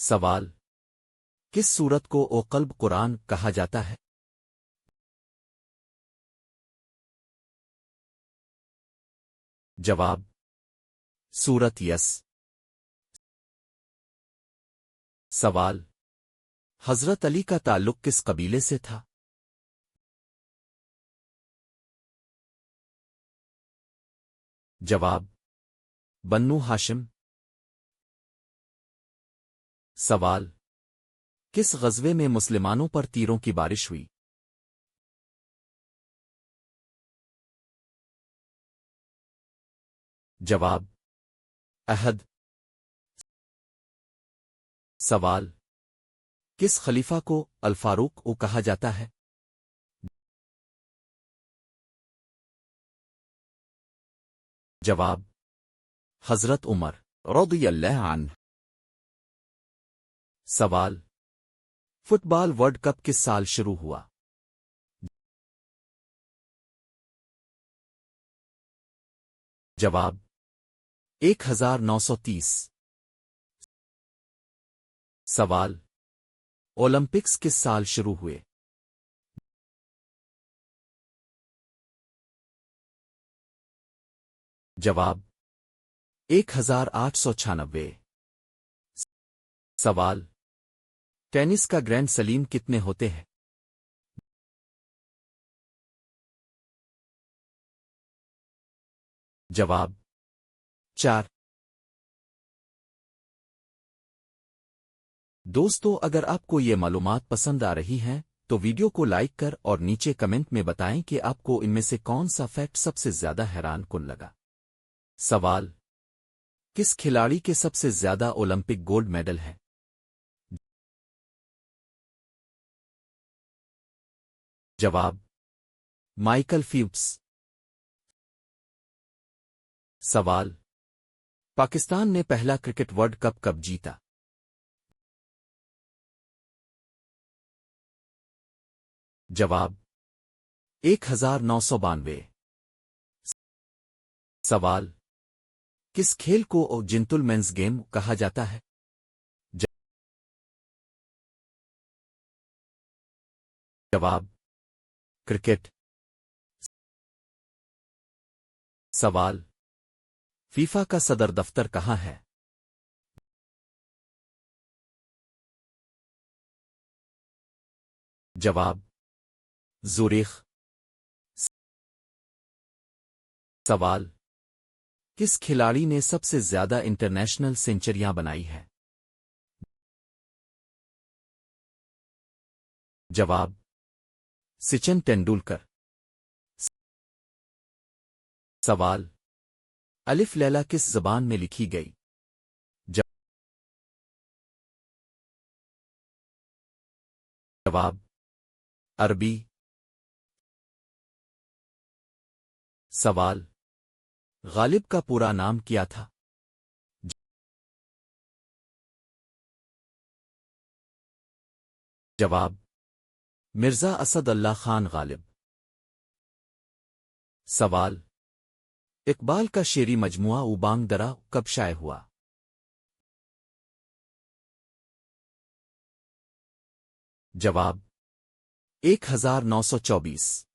سوال: کس سورت کو قلب قرآن کہا جاتا ہے؟ جواب: سورت یس۔ سوال: حضرت علی کا تعلق کس قبیلے سے تھا؟ جواب: بنو ہاشم۔ سوال: کس غزوے میں مسلمانوں پر تیروں کی بارش ہوئی؟ جواب: احد۔ سوال: کس خلیفہ کو الفاروق کہا جاتا ہے؟ جواب: حضرت عمر رضی اللہ عنہ۔ سوال: فٹ بال ورلڈ کپ کس سال شروع ہوا؟ جواب: 1930۔ سوال: اولمپکس کس سال شروع ہوئے؟ جواب: 1896۔ سوال: ٹینس کا گرینڈ سلیم کتنے ہوتے ہیں؟ جواب: 4۔ دوستو، اگر آپ کو یہ معلومات پسند آ رہی ہیں تو ویڈیو کو لائک کر اور نیچے کمنٹ میں بتائیں کہ آپ کو ان میں سے کون سا فیکٹ سب سے زیادہ حیران کن لگا۔ سوال: کس کھلاڑی کے سب سے زیادہ اولمپک گولڈ میڈل ہیں؟ جواب: مائیکل فیلپس۔ سوال: پاکستان نے پہلا کرکٹ ورلڈ کپ کب جیتا؟ جواب: 1992۔ سوال: کس کھیل کو جنتل مینز گیم کہا جاتا ہے؟ جواب: کرکٹ۔ سوال: فیفا کا صدر دفتر کہاں ہے؟ جواب: زوریخ۔ سوال: کس کھلاڑی نے سب سے زیادہ انٹرنیشنل سینچریاں بنائی ہے؟ جواب: سچن تینڈولکر۔ سوال: الف لیلا کس زبان میں لکھی گئی؟ جواب: عربی۔ سوال: غالب کا پورا نام کیا تھا؟ جواب: مرزا اسد اللہ خان غالب۔ سوال: اقبال کا شعری مجموعہ اوبانگ درا کب شائع ہوا؟ جواب: 1924۔